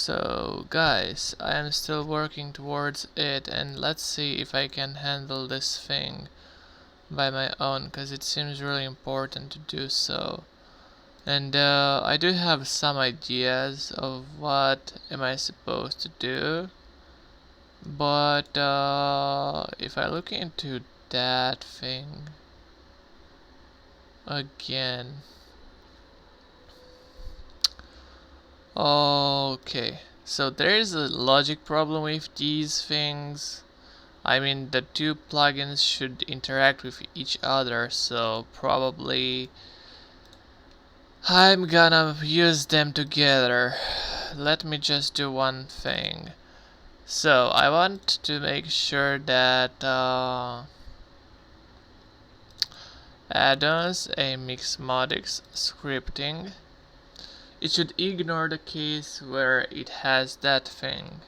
So guys, I am still working towards it, and let's see if I can handle this thing by my own, because it seems really important to do so. And I do have some ideas of what am I supposed to do, but if I look into that thing again. Okay, so there is a logic problem with these things. I mean, the two plugins should interact with each other, so probably I'm gonna use them together. Let me just do one thing. So I want to make sure that add-ons a Mixmodics scripting, it should ignore the case where it has that thing.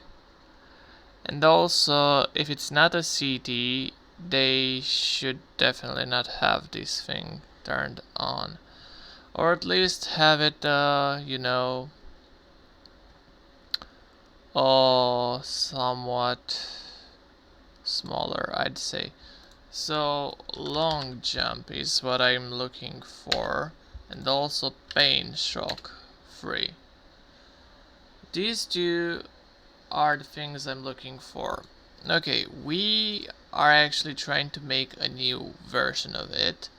And also, if it's not a CT, they should definitely not have this thing turned on. Or at least have it, somewhat smaller, I'd say. So, long jump is what I'm looking for. And also pain shock free. These two are the things I'm looking for. Okay, we are actually trying to make a new version of it.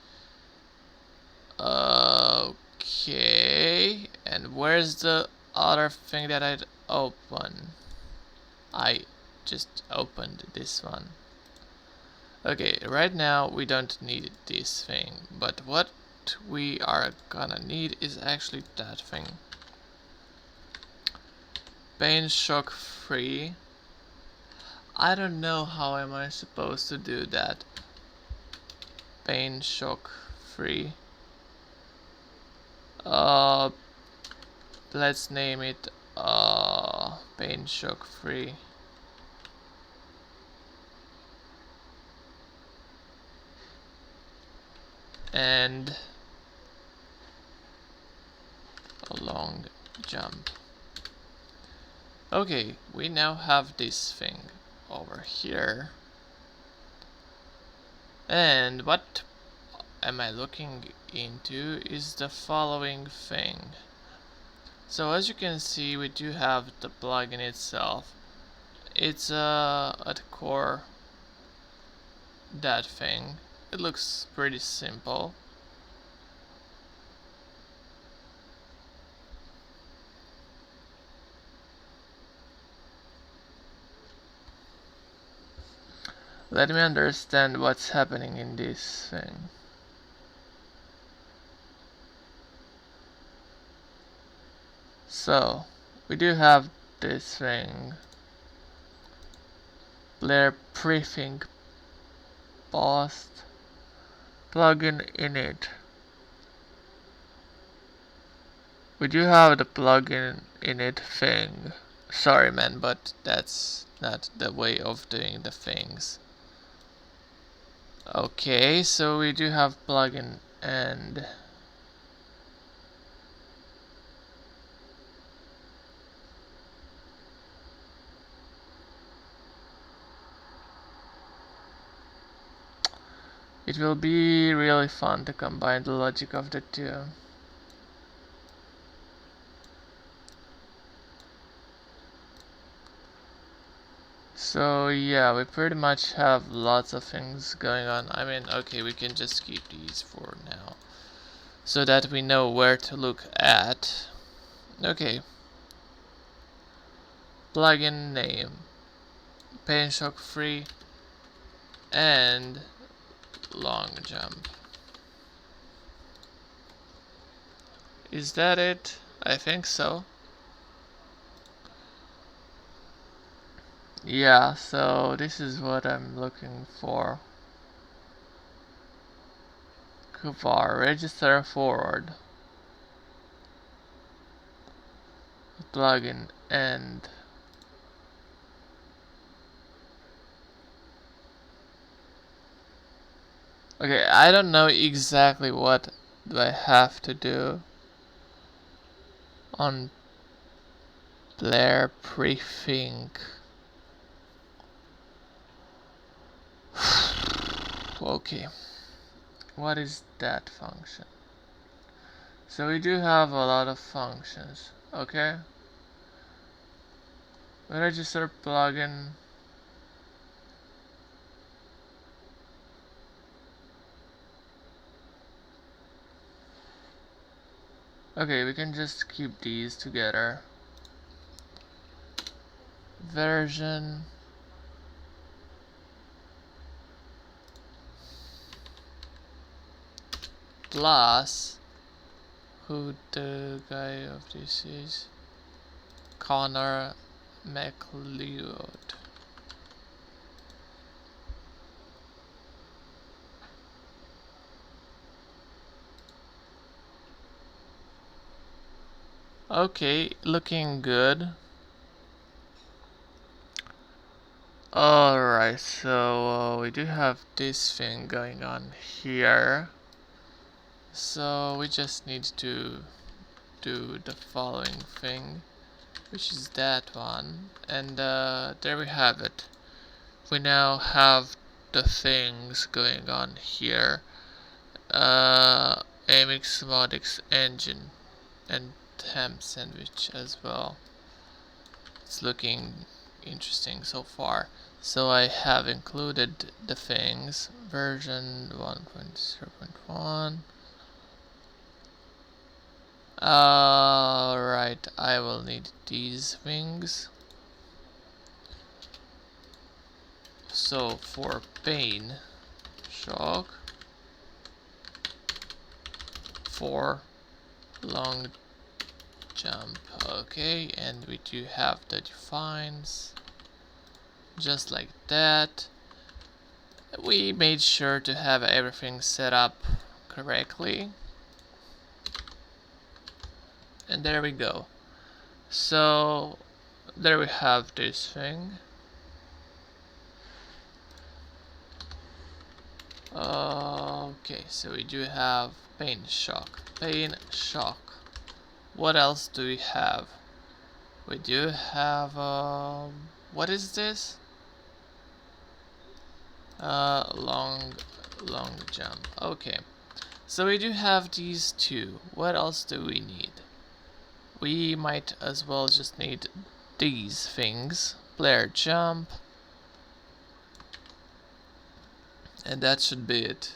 Okay, and where's the other thing that I'd open? I just opened this one. Okay, right now we don't need this thing, but what we are gonna need is actually that thing. Pain shock free. I don't know how am I supposed to do that. Pain shock free. Let's name it pain shock free. And a long jump. Okay, we now have this thing over here. And what am I looking into is the following thing. So as you can see, we do have the plugin itself. It's at the core that thing. It looks pretty simple. Let me understand what's happening in this thing. So, we do have this thing. Player prefing post plugin init. We do have the plugin init thing. Sorry man, but that's not the way of doing the things. Okay, so we do have plugin and it will be really fun to combine the logic of the two. So yeah, we pretty much have lots of things going on. I mean, okay, we can just keep these for now, so that we know where to look at. Okay. Plugin name. Pain shock free. And long jump. Is that it? I think so. Yeah, so this is what I'm looking for. Kuvar, register forward. Plugin end. Okay, I don't know exactly what do I have to do on Player prefink. Okay, what is that function? So we do have a lot of functions, okay? Register plugin. Okay, we can just keep these together. Version. Plus, who the guy of this is? Connor McLeod. Okay, looking good. Alright, so we do have this thing going on here. So we just need to do the following thing, which is that one. And there we have it. We now have the things going on here. Amix Modix engine and ham sandwich as well. It's looking interesting so far. So I have included the things, version 1.0.1. Alright, I will need these things. So for pain, shock, for long jump, okay, and we do have the defines, just like that. We made sure to have everything set up correctly. And there we go. So there we have this thing. Okay, so we do have pain shock. Pain shock. What else do we have? We do have what is this? Long jump. Okay. So we do have these two. What else do we need? We might as well just need these things. Player jump. And that should be it.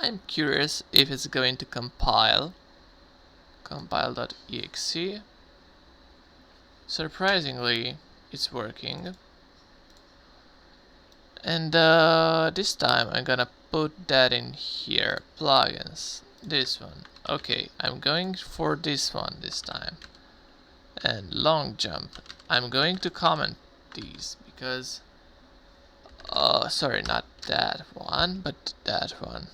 I'm curious if it's going to compile. Compile.exe. Surprisingly, it's working. And this time I'm gonna put that in here. Plugins. This one. Okay, I'm going for this one this time. And long jump. I'm going to comment these because sorry, not that one, but that one.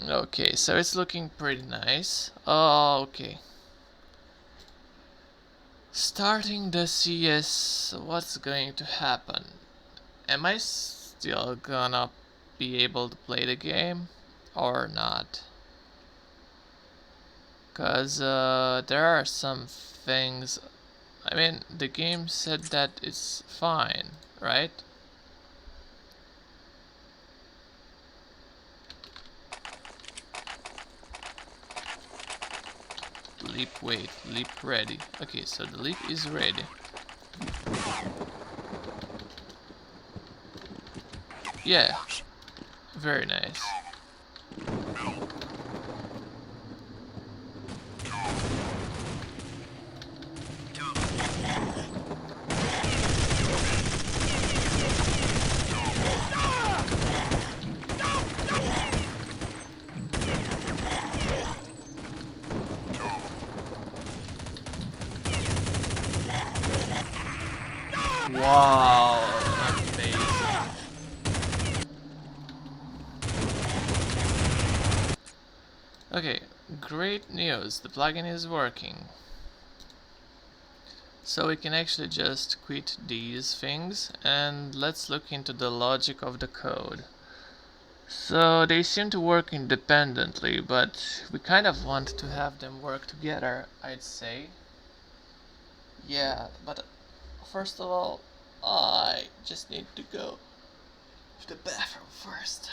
Okay, so it's looking pretty nice. Oh, okay. Starting the CS, what's going to happen? Am I still gonna be able to play the game or not? Cause there are some things. I mean, the game said that it's fine, right? Leap wait, leap ready. Okay, so the leap is ready. Yeah, very nice. Wow, amazing. Okay, great news, the plugin is working. So we can actually just quit these things and let's look into the logic of the code. So they seem to work independently, but we kind of want to have them work together, I'd say. Yeah, but first of all, I just need to go to the bathroom first.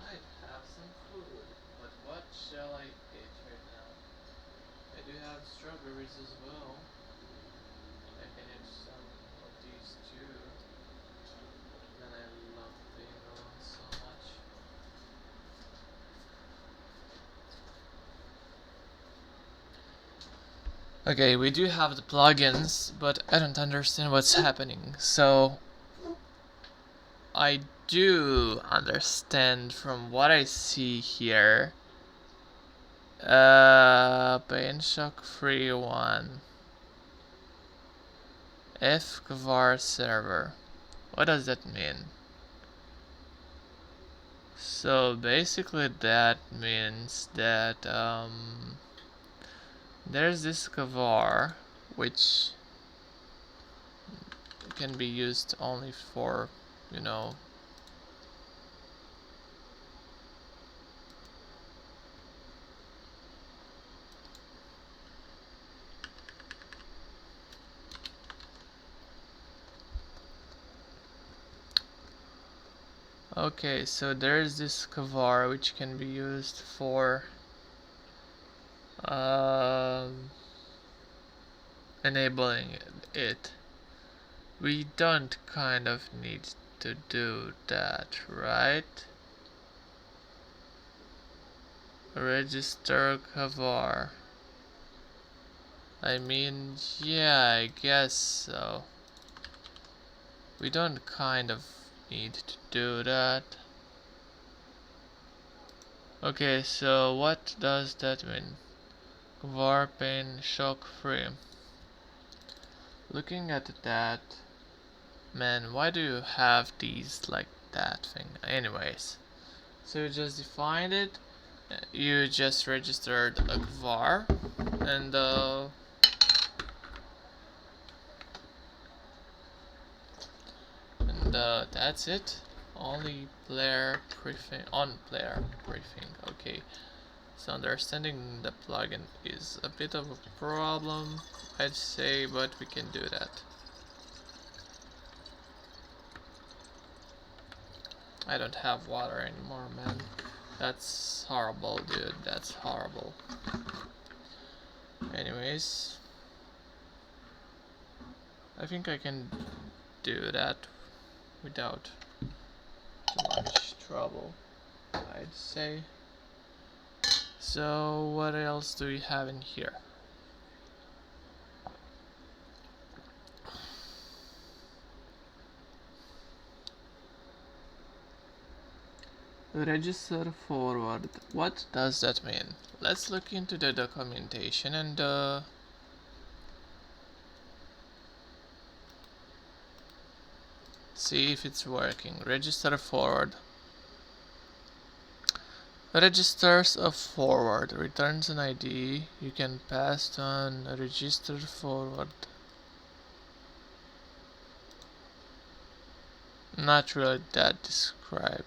I have some food, but what shall I eat right now? I do have strawberries as well. I can eat some of these too. And I love being alone so much. Okay, we do have the plugins, but I don't understand what's happening. So, I do understand from what I see here. Pain shock free one. F Kvar server. What does that mean? So basically that means that there's this Kvar which can be used only for, you know, okay, so there's this Kvar which can be used for enabling it. We don't kind of need to do that, right? Register Kvar. I mean, yeah, I guess so. We don't kind of need to do that. Okay, so what does that mean? Kvar pain shock free. Looking at that, man, why do you have these like that thing? Anyways, so you just defined it, you just registered a Kvar, and that's it. Only player briefing, on player briefing. Okay, so understanding the plugin is a bit of a problem, I'd say, but we can do that. I don't have water anymore, man. That's horrible, dude. That's horrible. Anyways, I think I can do that without too much trouble, I'd say. So what else do we have in here? Register forward. What does that mean? Let's look into the documentation and see if it's working. Register forward. Registers a forward. Returns an ID you can pass to an registered forward. Not really that descriptive.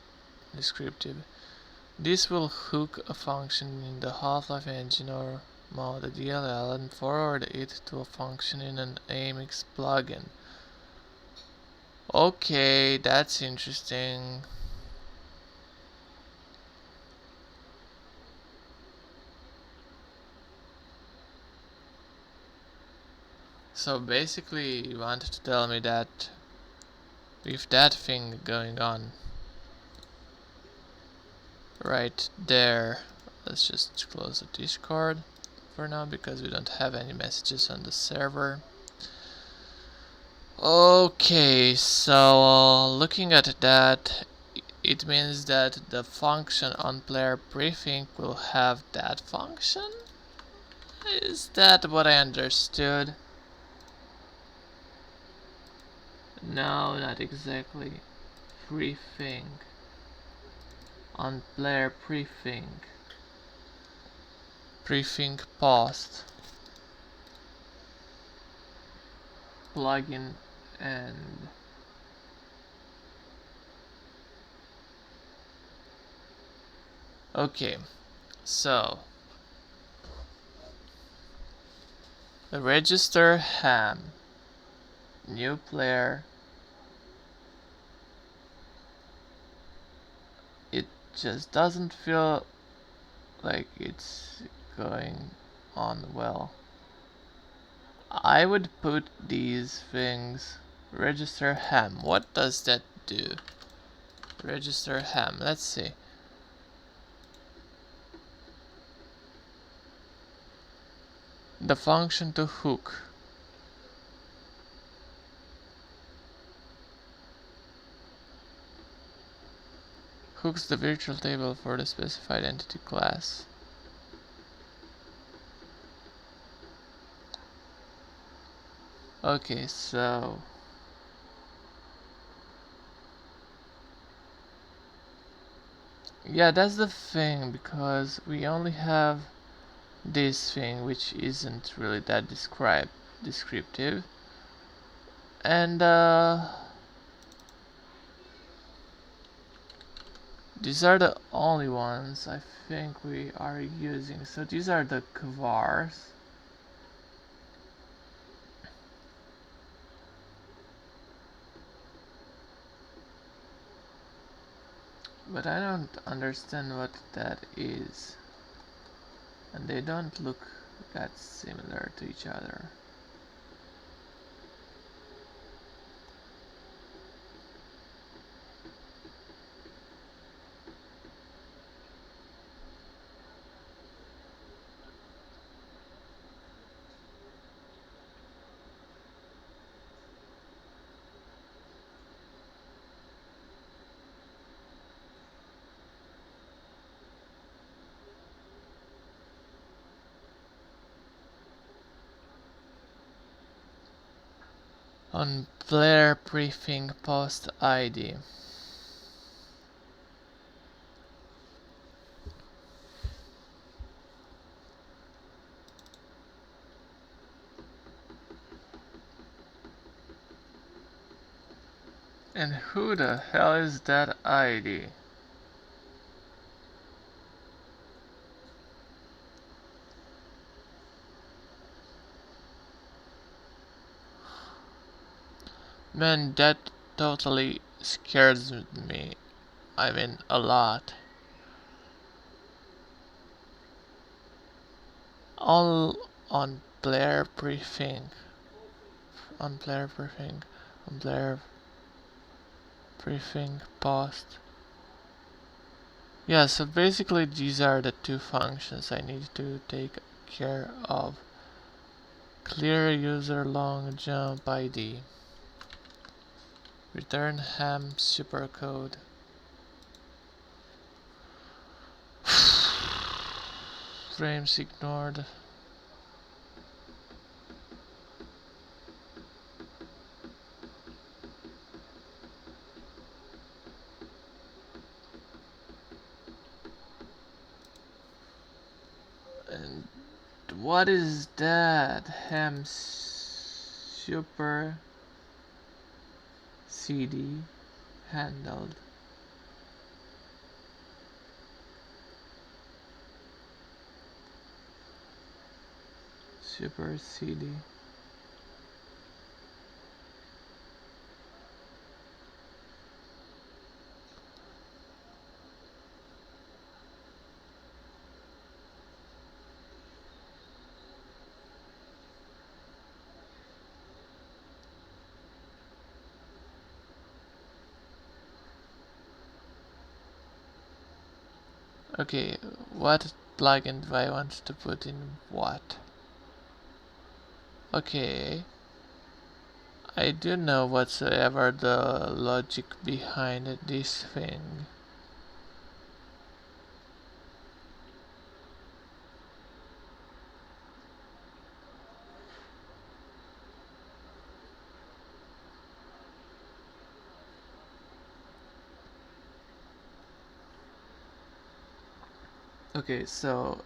This will hook a function in the Half-Life engine or mount a DLL and forward it to a function in an AMX plugin. Okay, that's interesting. So basically you wanted to tell me that with that thing going on right there, let's just close the Discord for now because we don't have any messages on the server. Okay, so looking at that, it means that the function on player prefink will have that function? Is that what I understood? No, not exactly. Prefink. On player prefink. Prefink post. Plugin and okay, so register ham, new player. It just doesn't feel like it's going on well. I would put these things. Register ham. What does that do? Register ham. Let's see. The function to hook. Hooks the virtual table for the specified entity class. Okay, so yeah, that's the thing, because we only have this thing which isn't really that descriptive, and these are the only ones I think we are using. So these are the kvars. But I don't understand what that is. And they don't look that similar to each other. On player prefink post ID. And who the hell is that ID? Man, that totally scares me. I mean, a lot. All on player prefink. on player prefing, on player prefing post. Yeah, so basically these are the two functions I need to take care of. Clear user long jump ID. Return ham supercode. Frames ignored. And what is that? Ham super CD handled. Super CD. Okay, what plugin do I want to put in what? Okay, I do know whatsoever the logic behind this thing. Okay, so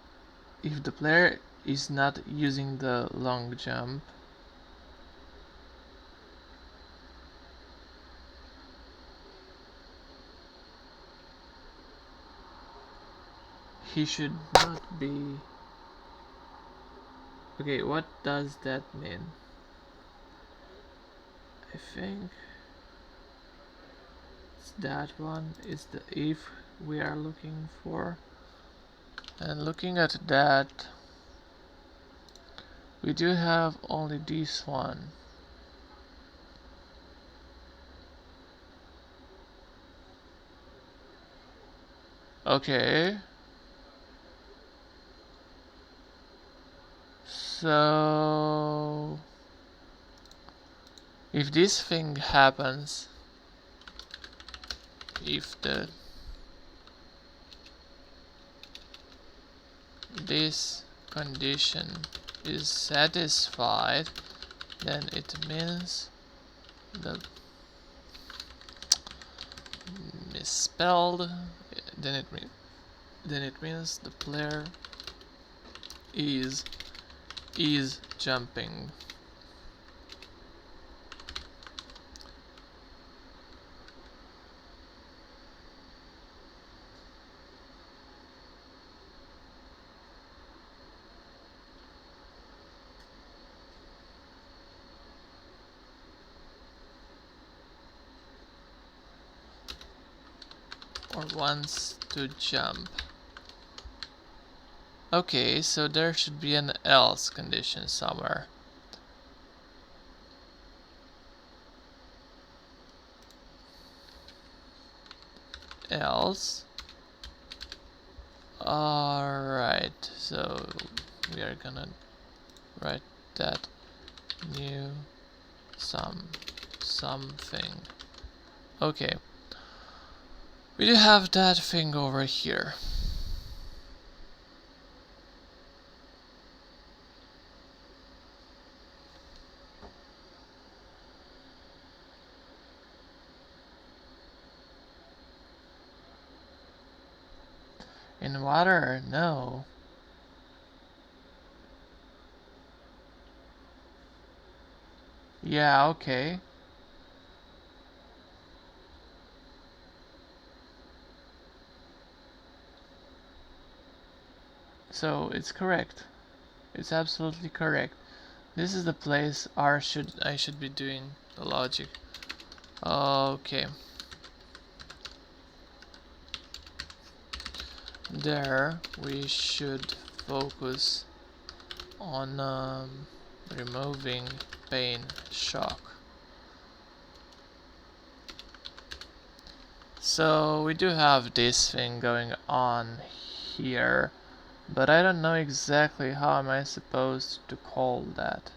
if the player is not using the long jump, he should not be... Okay, what does that mean? I think it's that one is the if we are looking for. And looking at that, we do have only this one. Okay. So if this thing happens, if this condition is satisfied, then it means the misspelled, then it means the player is jumping. Or wants to jump. Okay, so there should be an else condition somewhere. Else. Alright, so we are gonna write that new something. Okay. We do have that thing over here. In water, no. Yeah, okay. So it's correct. It's absolutely correct. This is the place I should be doing the logic. Okay. There we should focus on removing pain shock. So we do have this thing going on here, but I don't know exactly how am I supposed to call that.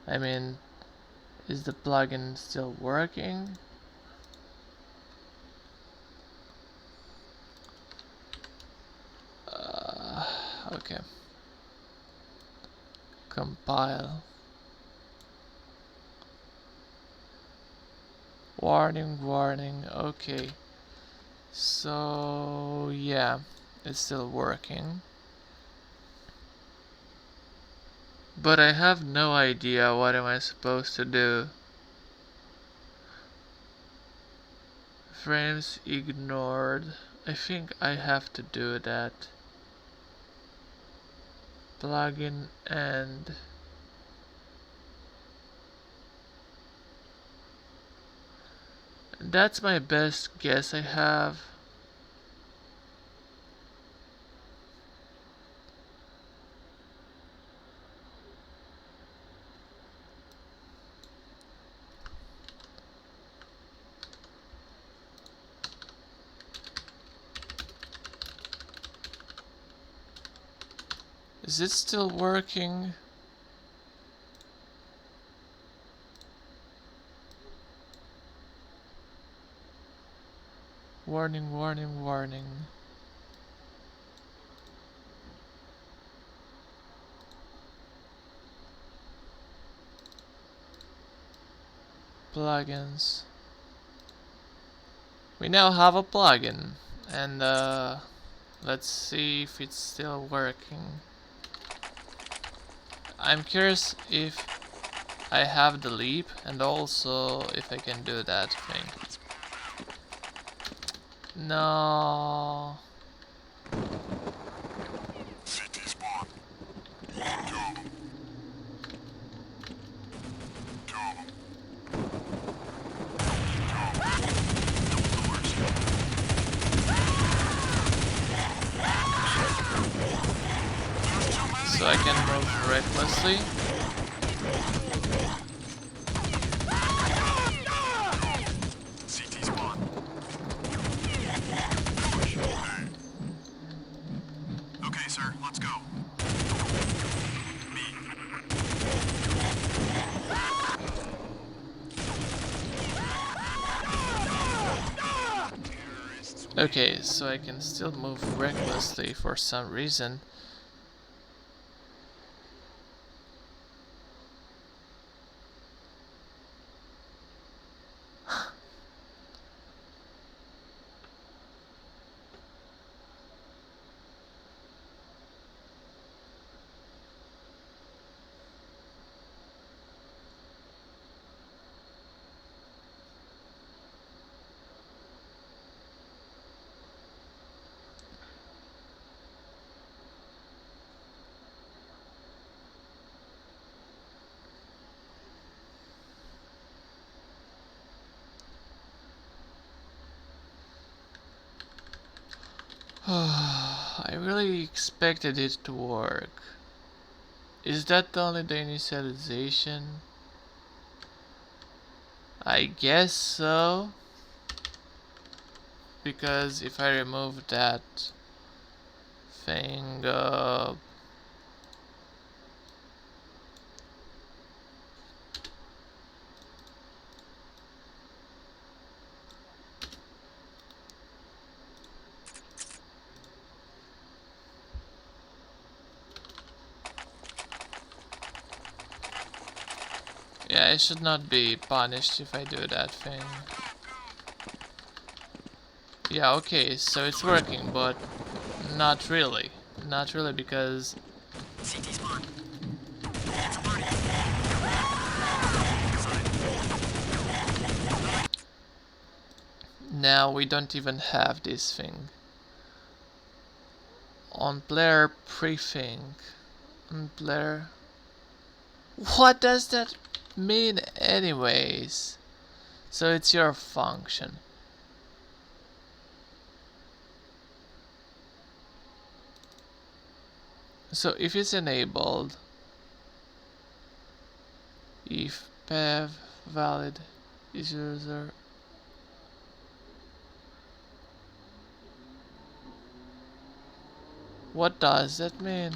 I mean, is the plugin still working? Okay. Compile. Warning, warning, okay. So, yeah, it's still working. But I have no idea what am I supposed to do. Frames ignored. I think I have to do that. Plugin and that's my best guess I have. Is it still working? Warning, warning, warning. Plugins. We now have a plugin, and let's see if it's still working. I'm curious if I have the leap and also if I can do that thing. No. So I can move recklessly. Okay, sir, let's go. Okay, so I can still move recklessly for some reason. I really expected it to work. Is that only the initialization? I guess so. Because if I remove that thing, yeah, I should not be punished if I do that thing. Yeah, okay, so it's working, but not really. Not really because now we don't even have this thing. On player prefing. On player. What does that mean anyways? So it's your function. So if it's enabled, if pav valid is user. What does that mean?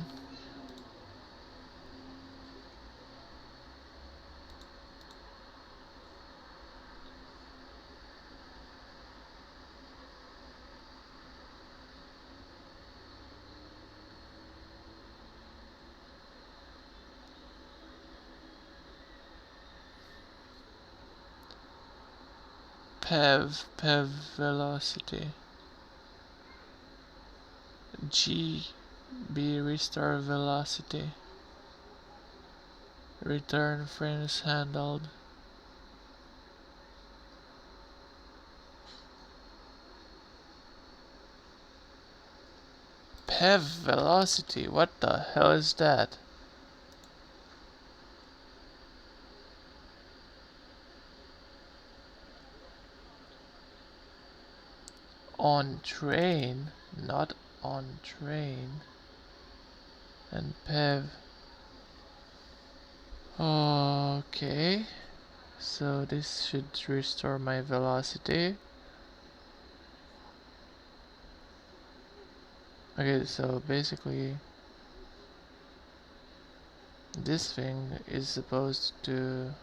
Pav velocity. G B restart velocity. Return frames handled. Pav velocity, what the hell is that? On train, not on train. And pav. Okay. So this should restore my velocity. Okay, so basically this thing is supposed to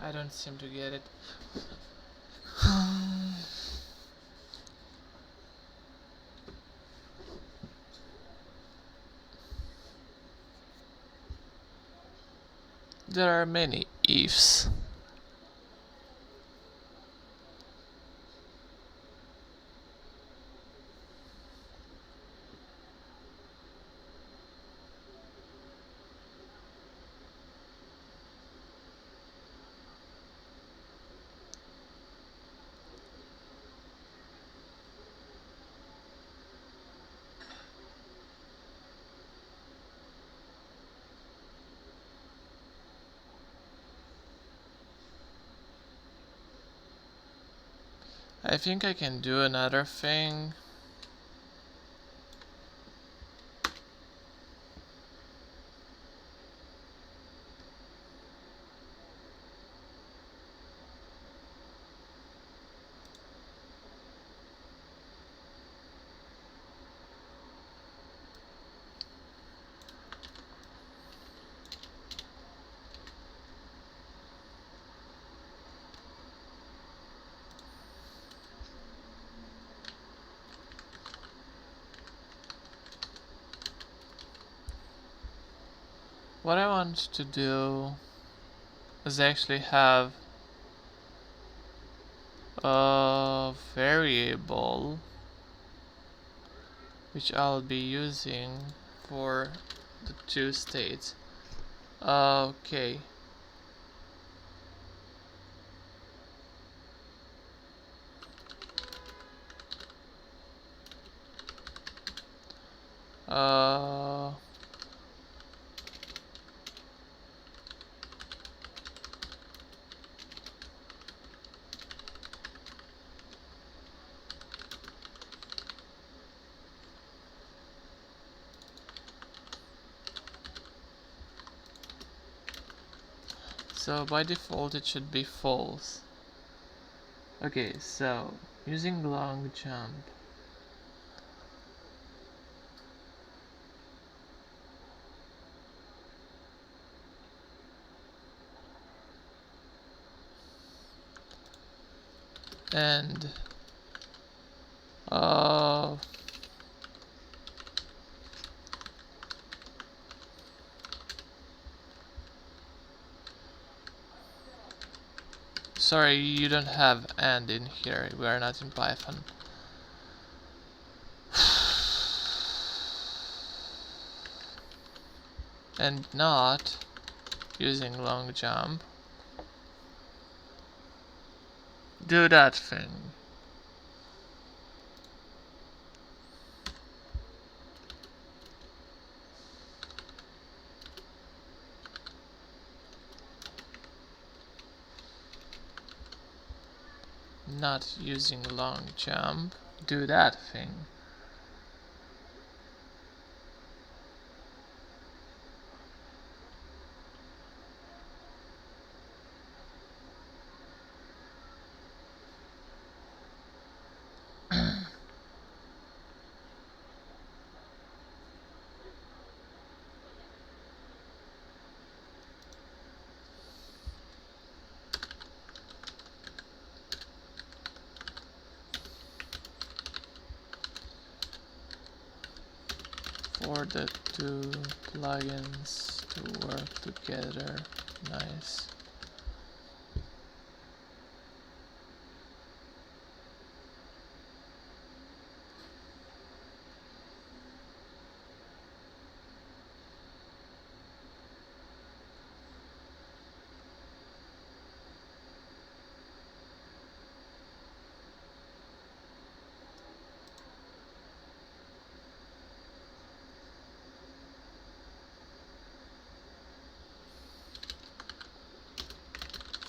I don't seem to get it. There are many ifs. I think I can do another thing. What I want to do is actually have a variable which I'll be using for the two states. Okay. Uh, so by default it should be false. Okay, so Using long jump. And sorry, you don't have and in here. We are not in Python. And not using long jump. Do that thing. Not using long jump. Do that thing. For the two plugins to work together. Nice.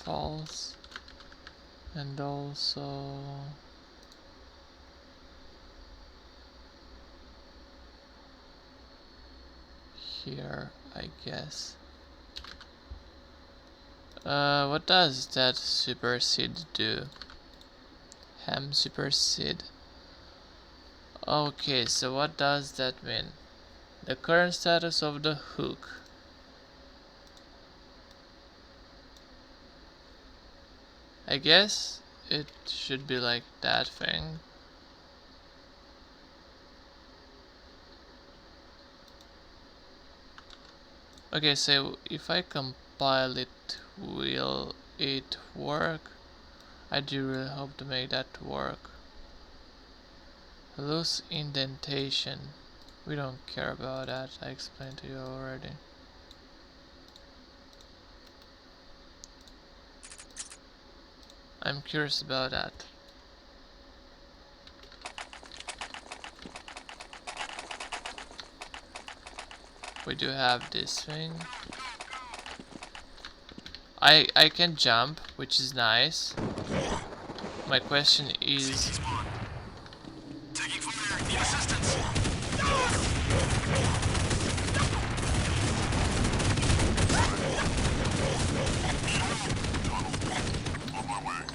False. And also here, I guess. What does that supersede do? Ham supersede. Okay, so what does that mean? The current status of the hook. I guess it should be like that thing. Okay, so if I compile it, will it work? I do really hope to make that work. Loose indentation. We don't care about that, I explained to you already. I'm curious about that. We do have this thing. I can jump, which is nice. My question is... Taking fire. Need assistance. On my way.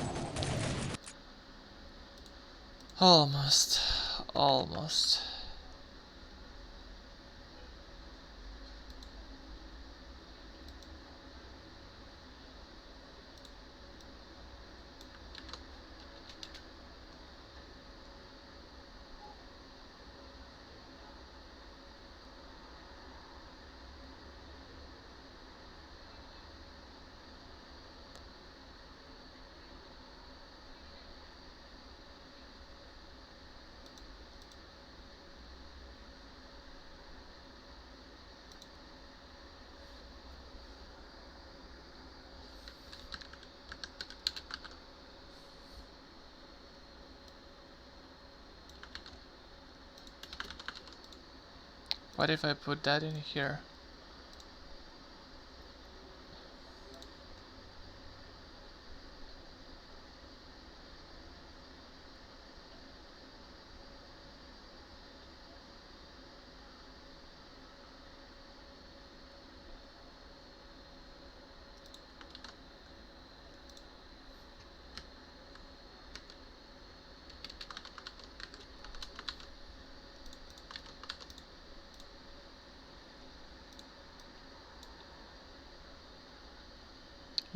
Almost. Almost. What if I put that in here?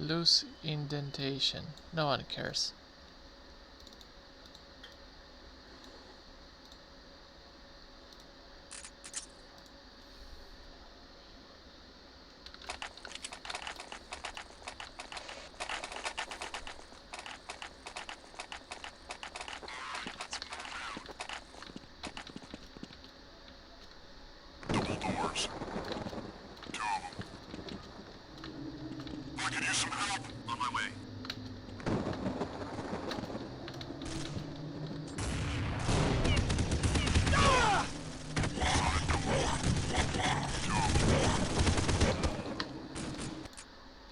Loose indentation. No one cares. Double doors. Two of them. I could use some help. On my way.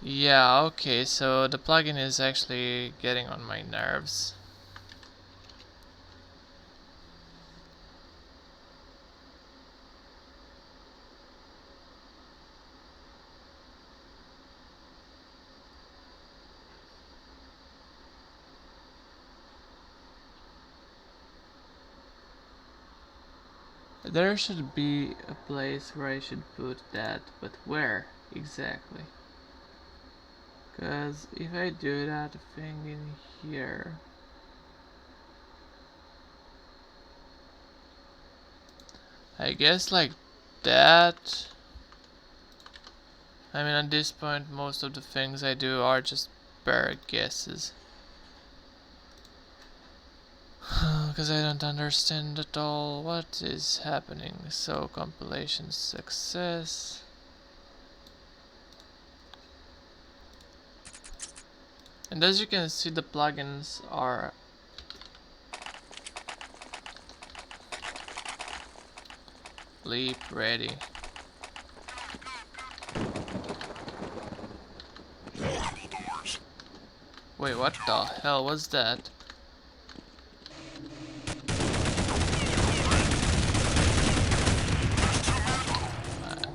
Yeah, okay, so the plugin is actually getting on my nerves. There should be a place where I should put that, but where exactly? Because if I do that thing in here, I guess like that. I mean, at this point, most of the things I do are just bare guesses. Because I don't understand at all what is happening. So, compilation success. And as you can see, the plugins are leap ready. Double doors. Wait, what the hell was that?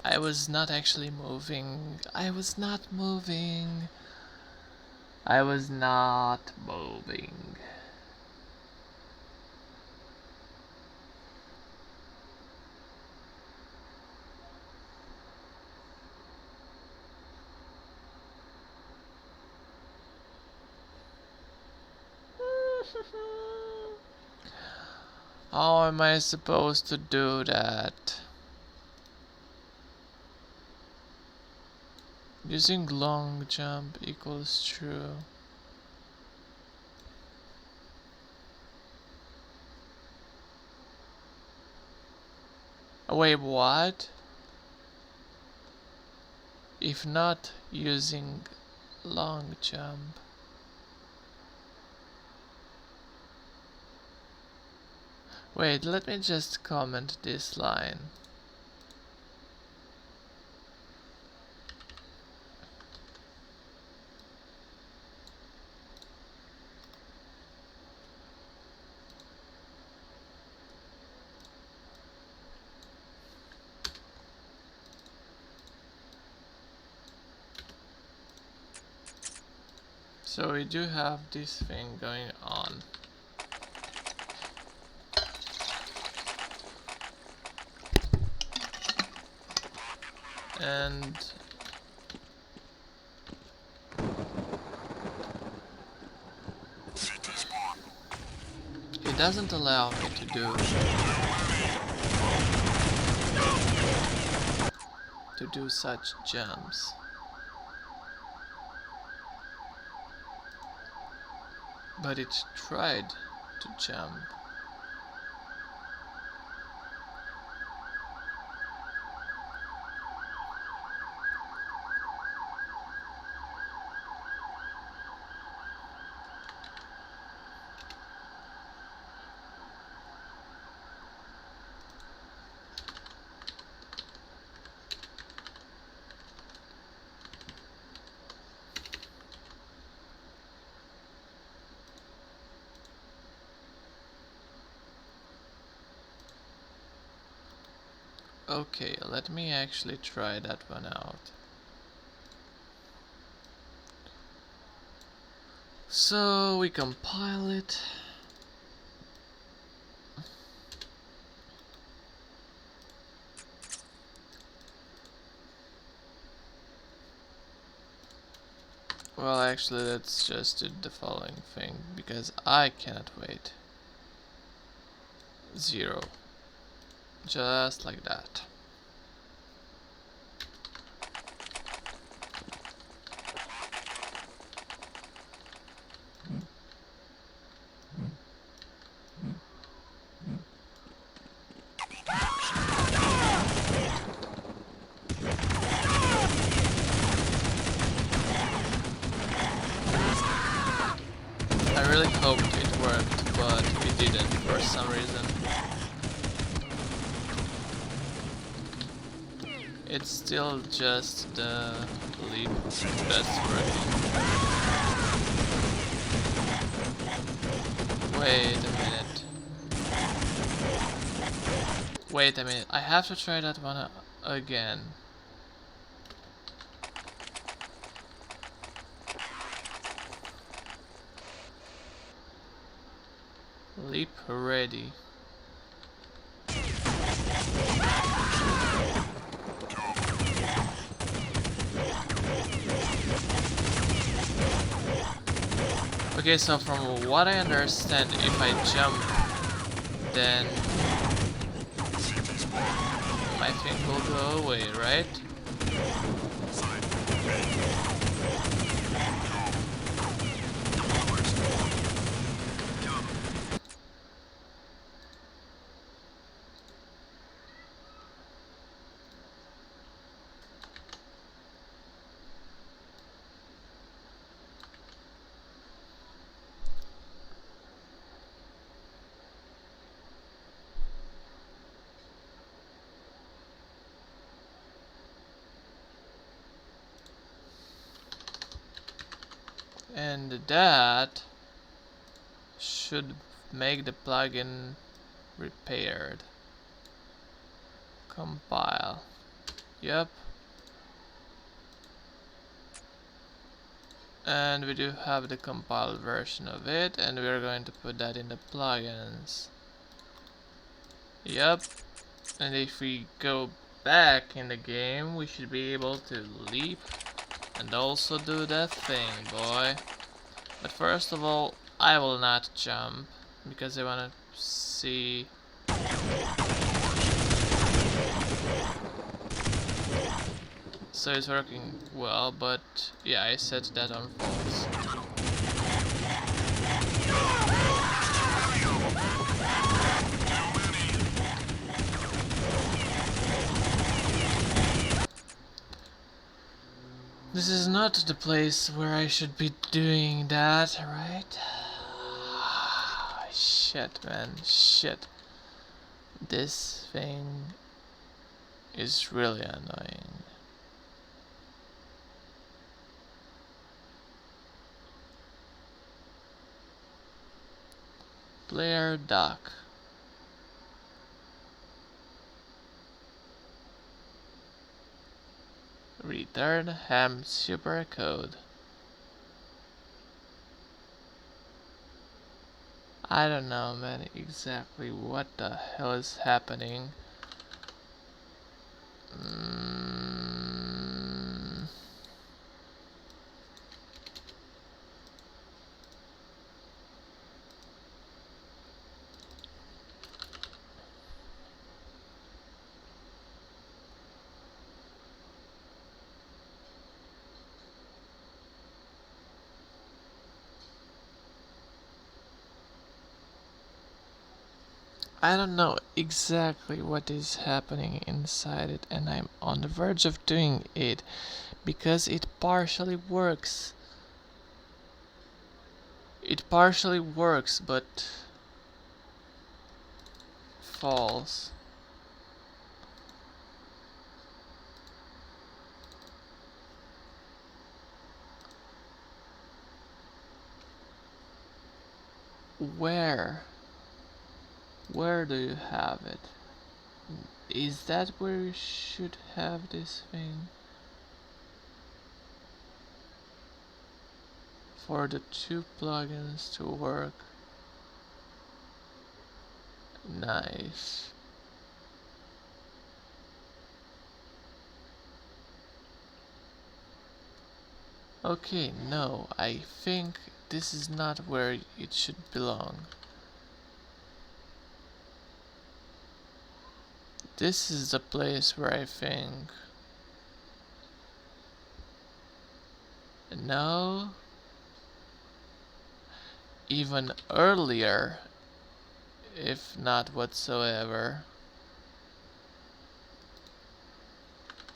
I was not actually moving. I was not moving. I was not moving. How am I supposed to do that? Using long jump equals true. Wait, what? If not using long jump. Wait, let me just comment this line. So we do have this thing going on. And CT spawn. it doesn't allow me to do such jumps. But it tried to jump. Okay, let me actually try that one out. So we compile it. Well, actually, let's just do the following thing, because I cannot wait. 0. Just like that. I really hoped it worked, but it didn't for some reason. It's still just the leap that's working. Wait a minute. Wait a minute. I have to try that one again. Leap ready. Okay, so from what I understand, if I jump, then my thing will go away, right? And that should make the plugin repaired. Compile. Yep. And we do have the compiled version of it, and we're going to put that in the plugins. Yep. And if we go back in the game, we should be able to leap and also do that thing, boy. But first of all, I will not jump because I want to see. So it's working well, but yeah, I set that on false. This is not the place where I should be doing that, right? Shit, man, shit. This thing is really annoying. Player dock. Return ham supercode. I don't know, man, exactly what the hell is happening. I don't know exactly what is happening inside it, and I'm on the verge of doing it because it partially works. It partially works, but false. Where? Where do you have it? Is that where you should have this thing? For the two plugins to work. Nice. Okay, no, I think this is not where it should belong. This is the place where I think... No, even earlier, if not whatsoever.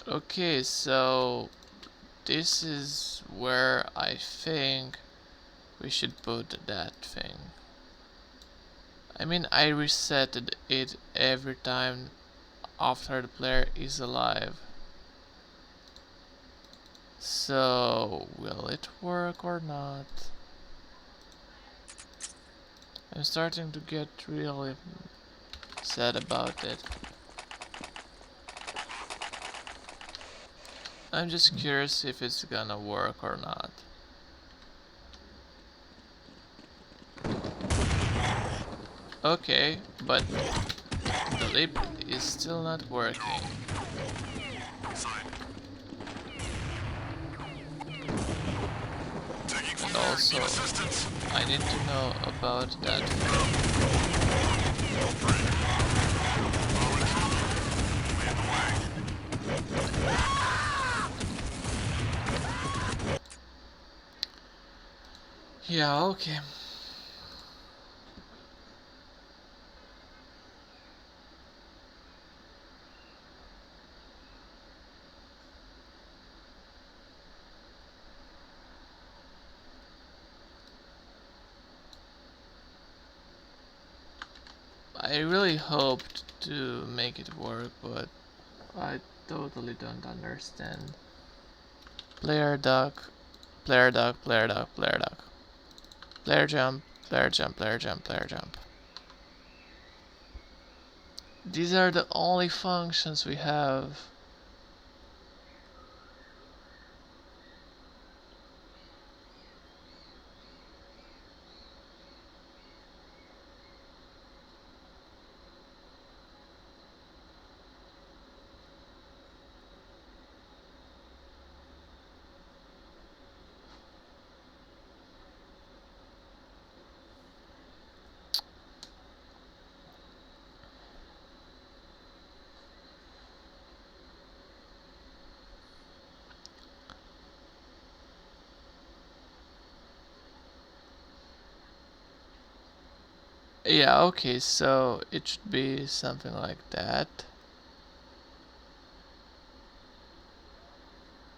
Okay, so this is where I think we should put that thing. I mean, I resetted it every time after the player is alive. So, will it work or not? I'm starting to get really sad about it. I'm just curious if it's gonna work or not. Okay, but the lip is still not working. And also, I need to know about that Yeah, okay. I really hoped to make it work, but I totally don't understand. Player duck, player duck, player duck, player duck. Player jump, player jump, player jump, player jump. These are the only functions we have. Yeah, okay, so it should be something like that.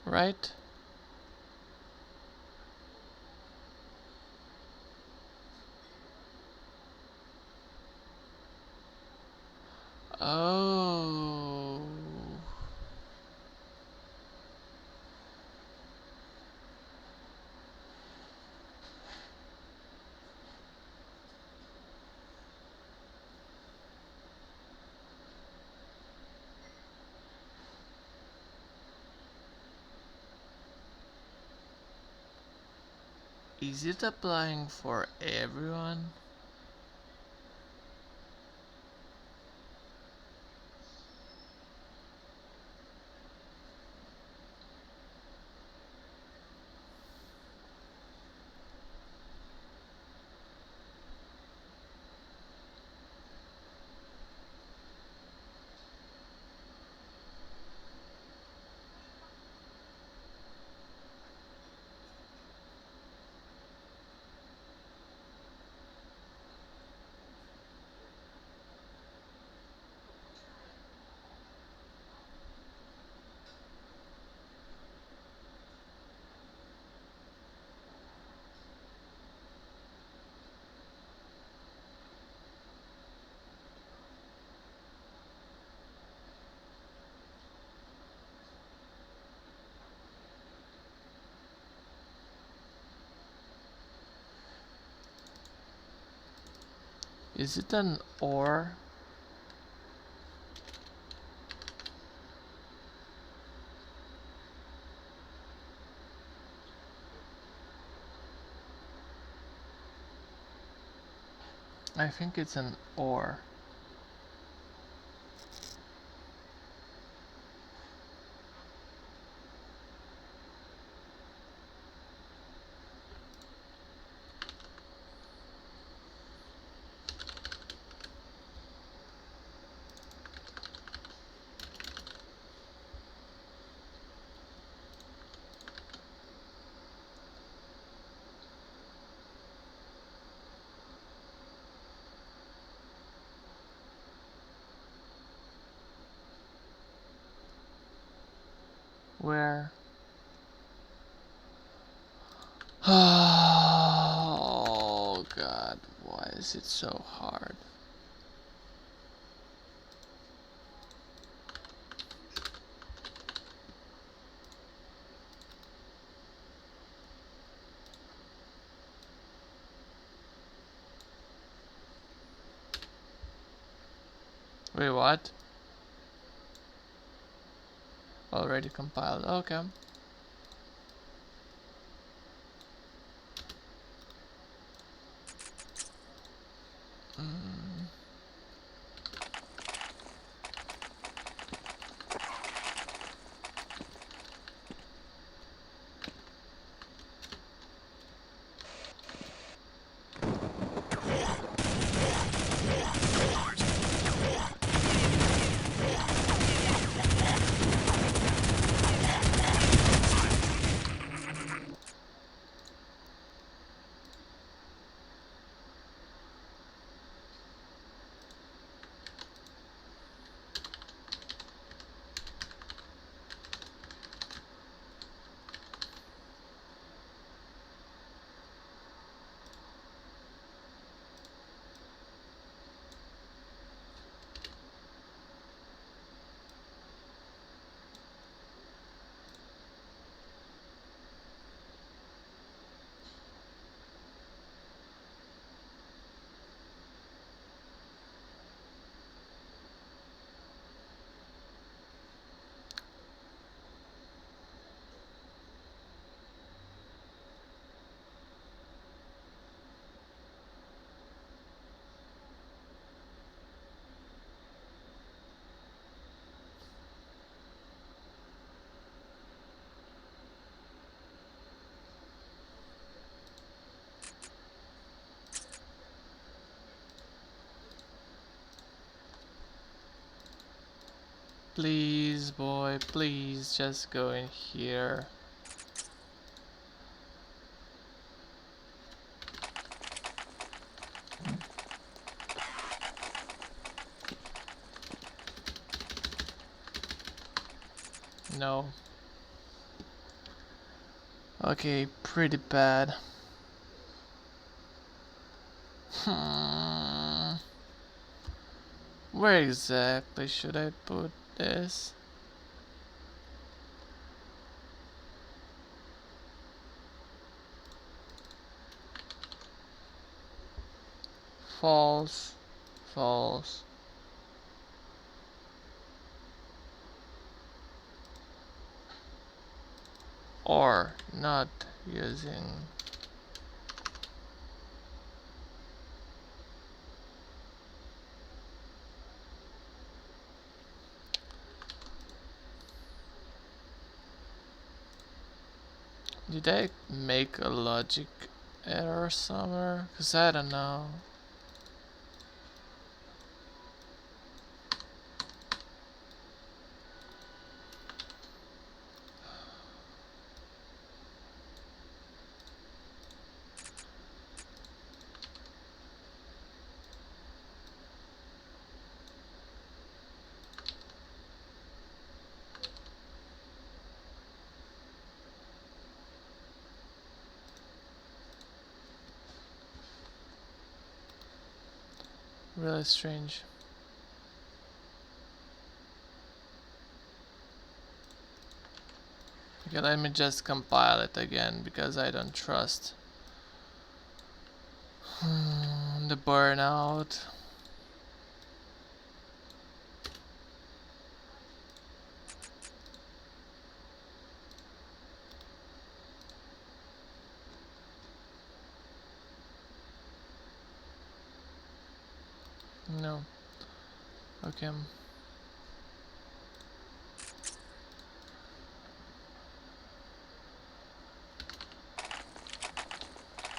Right? Oh. Is it applying for everyone? Is it an or? I think it's an or. Where? Oh god, why is it so hard? Wait, what? Already compiled, okay. Please, boy, please just go in here. No. Okay, pretty bad. Hmm. Where exactly should I put this? False. False. Or not using. Did I make a logic error somewhere? Cause I don't know. Really strange. Okay, let me just compile it again because I don't trust the burnout. No. Okay.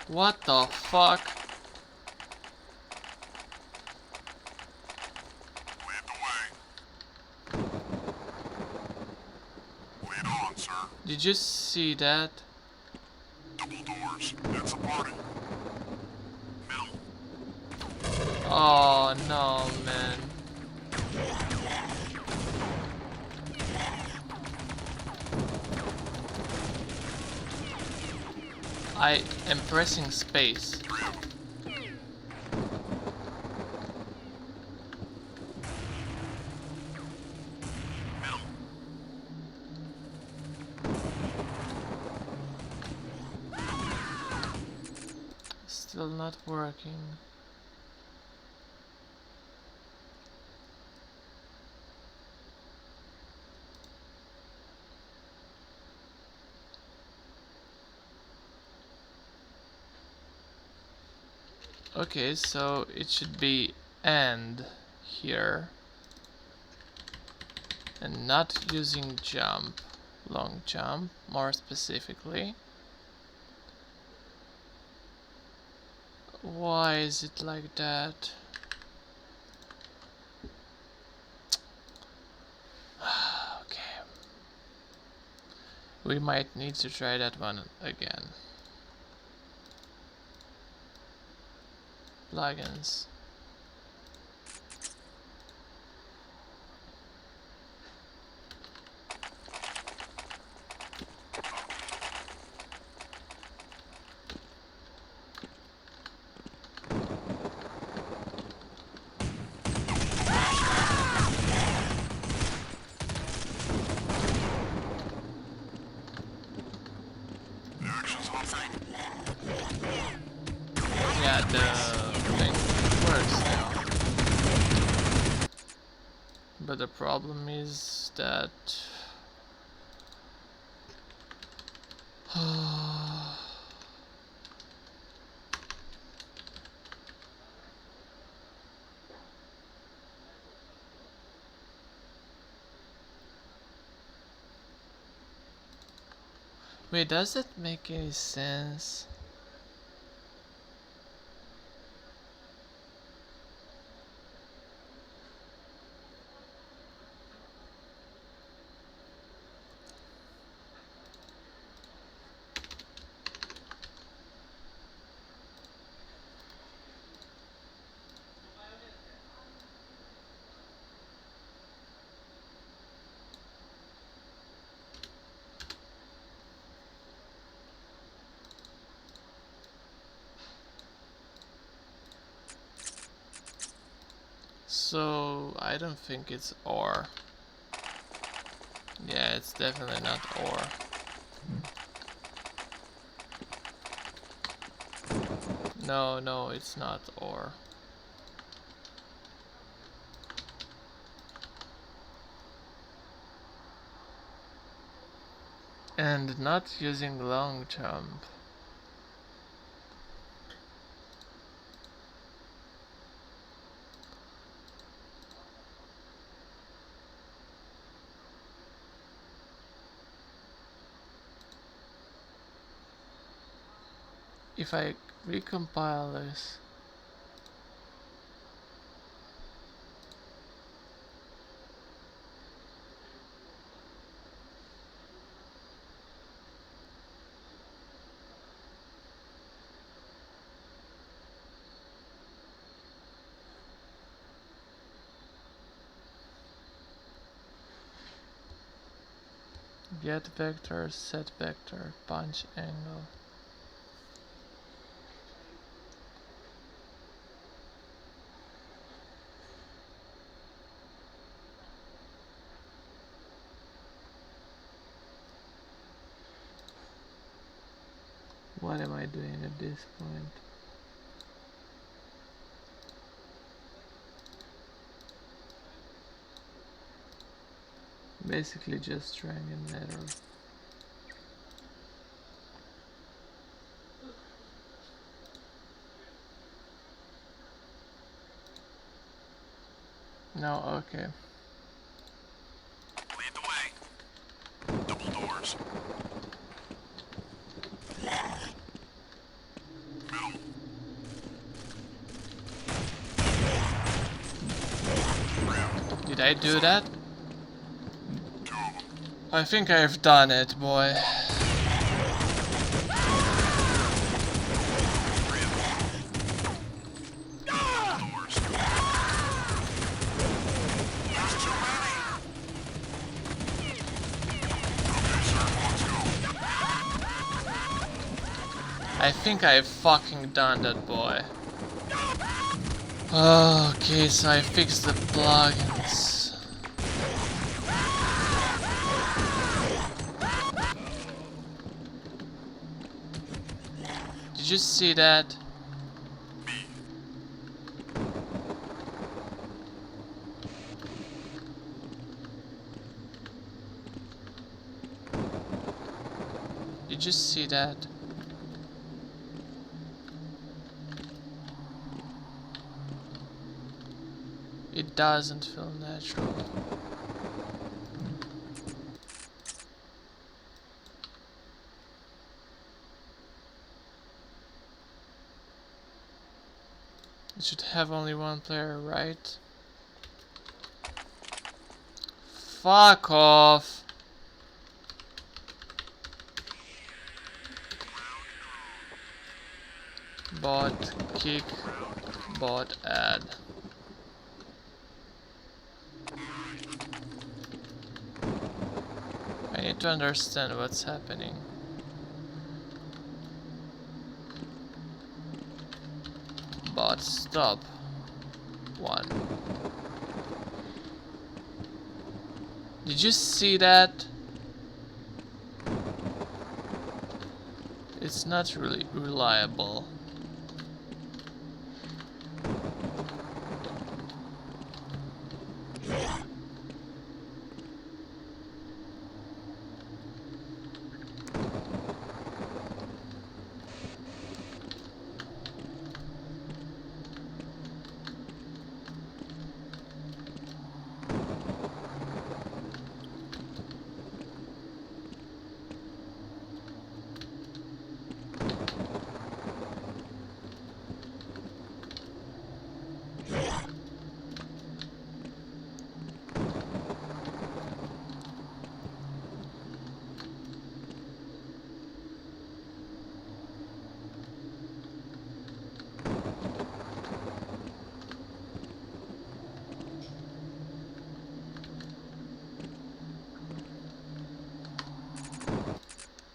What the fuck? Lead the way. Lead on, sir. Did you see that? Double doors. It's a party. Middle. Oh no, man. I am pressing space. Still not working. Okay, so it should be and here. And not using jump. Long jump, more specifically. Why is it like that? Okay. We might need to try that one again. Plugins. Yeah, the thing works now. But the problem is that wait, does it make any sense? So I don't think it's or. Yeah, it's definitely not or. No, it's not or. And not using long jump. If I recompile this, get vector, set vector, punch angle. What am I doing at this point? Basically just trying an error. No, okay. Lead the way. Double doors. Middle. Did I do that? 2 of them. I think I've done it, boy. 3 of them. Double doors. There's too many. Okay, sir. Let's go. I think I fucking done that, boy. Okay, so I fixed the plugins. Did you see that? Did you see that? It doesn't feel natural. It should have only one player, right? Fuck off! Bot kick, bot add. I need to understand what's happening. Bot stop. 1. Did you see that? It's not really reliable.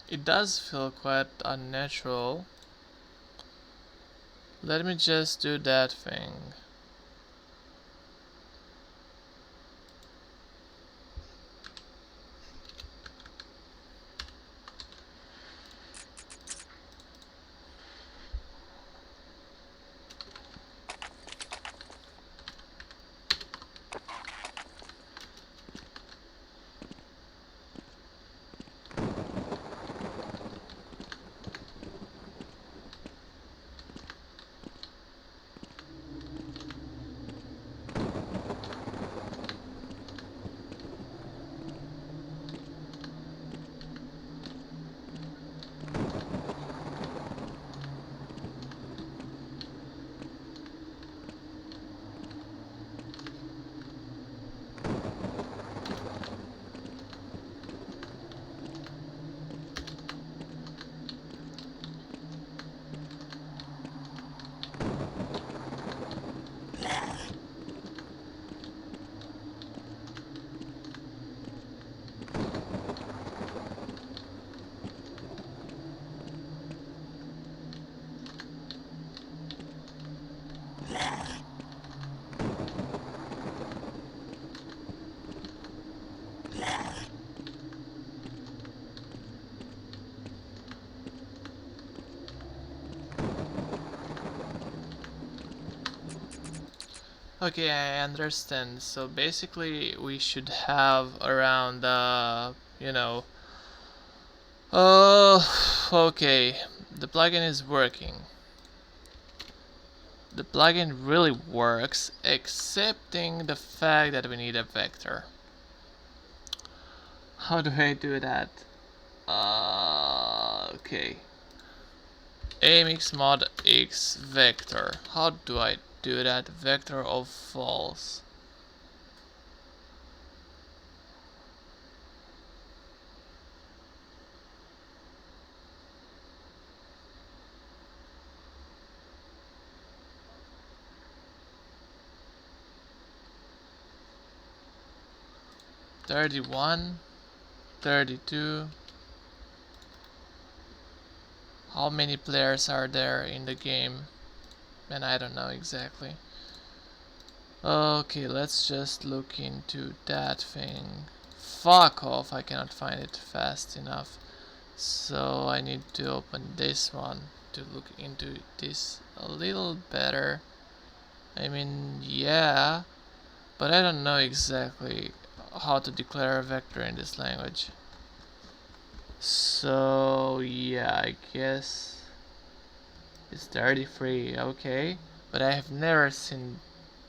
It does feel quite unnatural. Let me just do that thing. Okay, I understand. So basically we should have around you know, okay, the plugin is working. The plugin really works, excepting the fact that we need a vector. How do I do that? Okay. Amx mod x vector. How do I do that? Vector of false. (31, 32). how many players are there in the game, and I don't know exactly. Okay, let's just look into that thing. Fuck off, I cannot find it fast enough. So I need to open this one to look into this a little better. I mean, yeah, but I don't know exactly how to declare a vector in this language. So yeah, I guess it's 33, okay. But I have never seen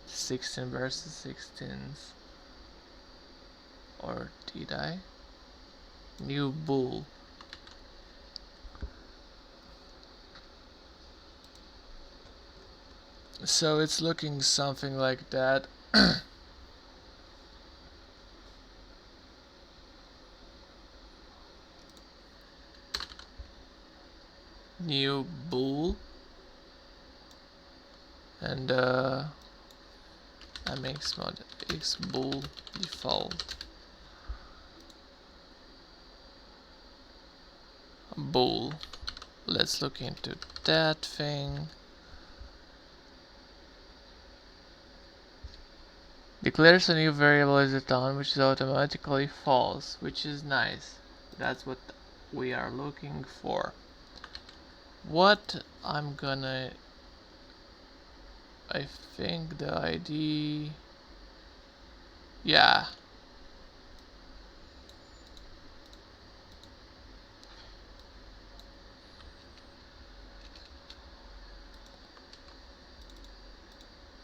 16 versus 16s. Or did I? New bull. So it's looking something like that. New bull. And mx mod x bull default. Bull. Let's look into that thing. Declares a new variable as a town, which is automatically false, which is nice. That's what we are looking for. What I'm gonna... I think the ID... Yeah.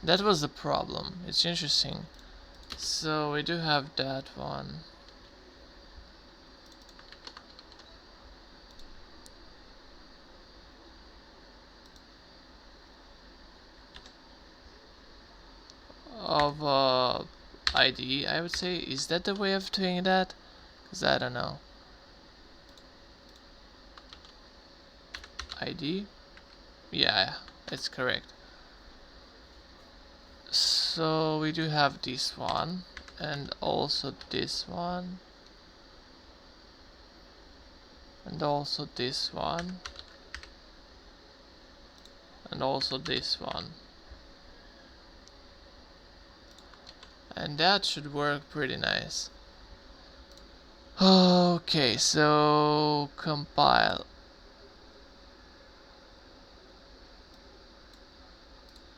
That was the problem. It's interesting. So we do have that one. Of ID, I would say. Is that the way of doing that? Because I don't know. ID? Yeah, it's correct. So we do have this one, and also this one, and also this one, and also this one. And that should work pretty nice. Okay, so compile.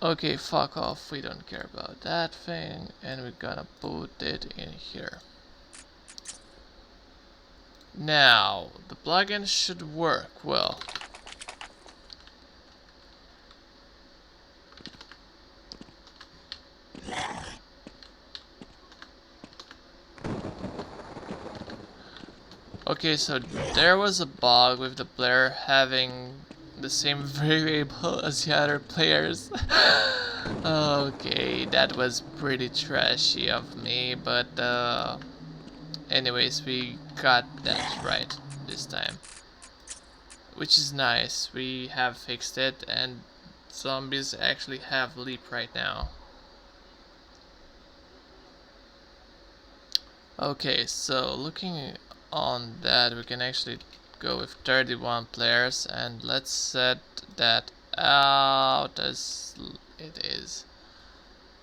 Okay, fuck off, we don't care about that thing, and we're gonna put it in here. Now, the plugin should work well. Okay, so there was a bug with the player having the same variable as the other players. Okay, that was pretty trashy of me, but anyways, we got that right this time. Which is nice, we have fixed it, and zombies actually have leap right now. Okay, so looking on that, we can actually go with 31 players, and let's set that out as it is.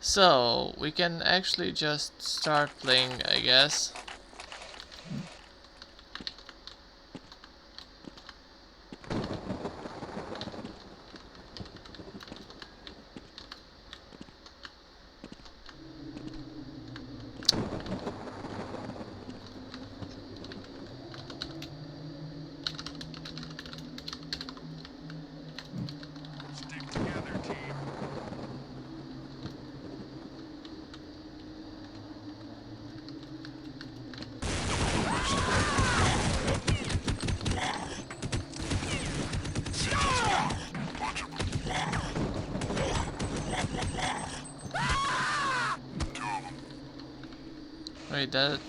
So we can actually just start playing, I guess. Stick together, team. Bunch of them. Two of them. Wait, that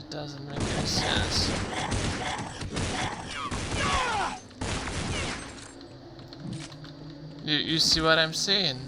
doesn't make any sense. You see what I'm saying?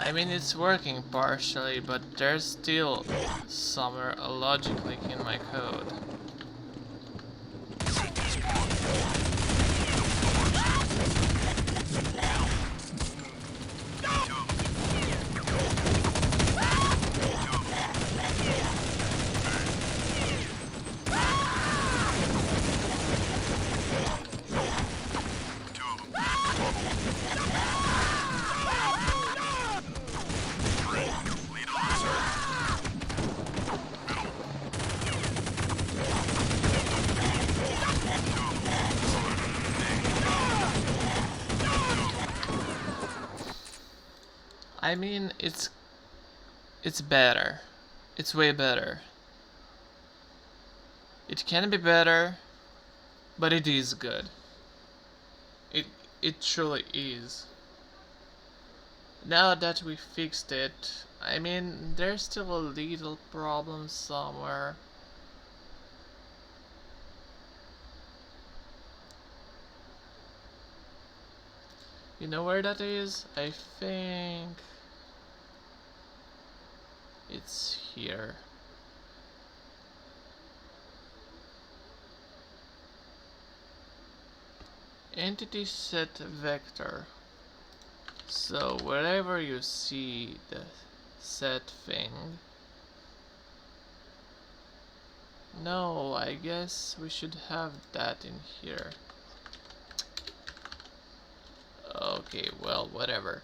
I mean, it's working partially, but there's still somewhere a logic leak in my code. I mean, it's better. It's way better. It can be better, but it is good. It truly is. Now that we fixed it, I mean, there's still a little problem somewhere. You know where that is? I think it's here. Entity set vector. So wherever you see the set thing. No, I guess we should have that in here. Okay, well, whatever.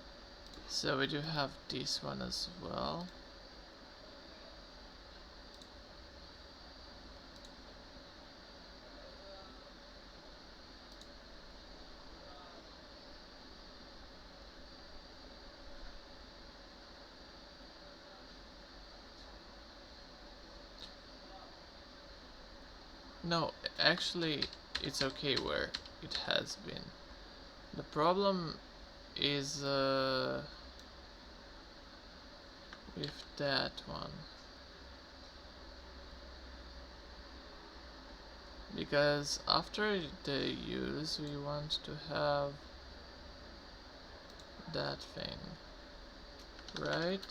So we do have this one as well. No, actually, it's okay where it has been. The problem is with that one. Because after the use, we want to have that thing, right?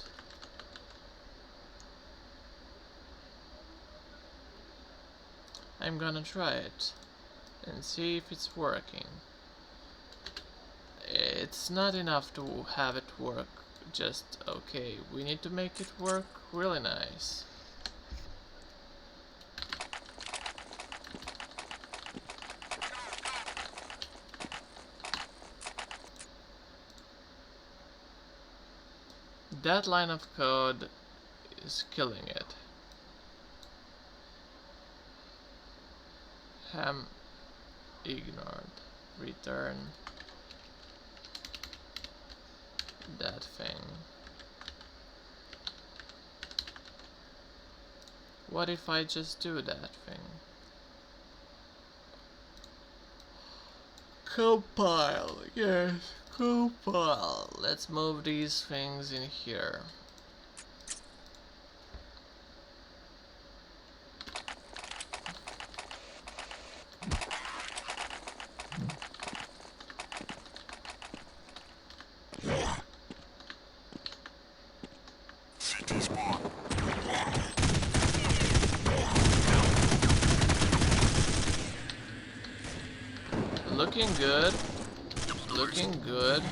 I'm gonna try it and see if it's working. It's not enough to have it work just okay. We need to make it work really nice. That line of code is killing it. Ham ignored. Return that thing. What if I just do that thing? Compile, yes, compile. Let's move these things in here. CT spawn. Looking good. Looking good.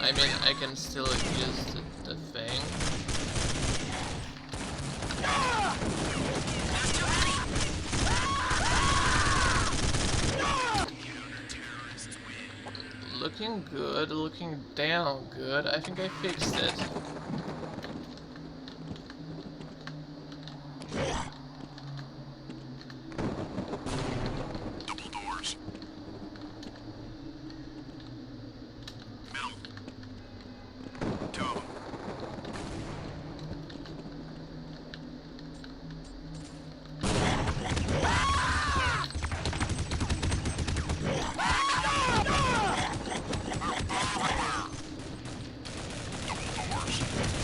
I mean, I can still use the thing. Looking good, looking damn good. I think I fixed it. Double doors. Middle. Two of them. Double doors.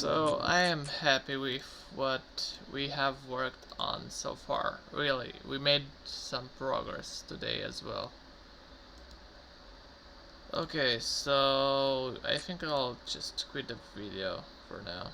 So I am happy with what we have worked on so far. Really, we made some progress today as well. Okay, so I think I'll just quit the video for now.